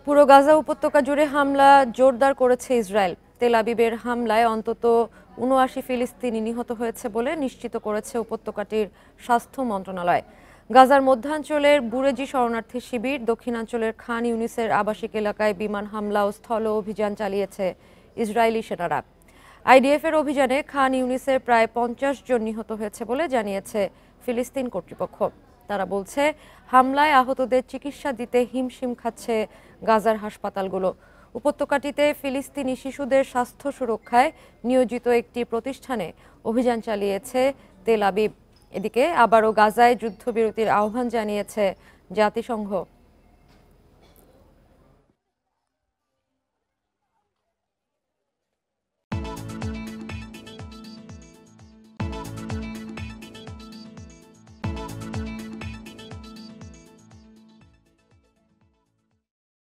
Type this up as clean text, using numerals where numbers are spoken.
পুরো গাজা উপত্যকা জুড়ে হামলা জোরদার করেছে ইসরায়েল। তেল আবিবের হামলায় অন্তত ৭৯ ফিলিস্তিনি নিহত হয়েছে বলে নিশ্চিত করেছে উপত্যকাটির স্বাস্থ্য মন্ত্রণালয়। গাজার মধ্যাঞ্চলের বুরেজি শরণার্থী শিবির, দক্ষিণাঞ্চলের খান ইউনিসের আবাসিক এলাকায় বিমান হামলা ও স্থল অভিযান চালিয়েছে ইসরায়েলি সেনারা। আইডিএফের অভিযানে খান ইউনিসের প্রায় ৫০ জন নিহত হয়েছে বলে জানিয়েছে ফিলিস্তিন কর্তৃপক্ষ। তারা বলছে, হামলায় আহতদের চিকিৎসা দিতে হিমশিম খাচ্ছে গাজার হাসপাতালগুলো। উপত্যকাটিতে ফিলিস্তিনি শিশুদের স্বাস্থ্য সুরক্ষায় নিয়োজিত একটি প্রতিষ্ঠানে অভিযান চালিয়েছে তেল আবিব। এদিকে আবারও গাজায় যুদ্ধবিরতির আহ্বান জানিয়েছে জাতিসংঘ।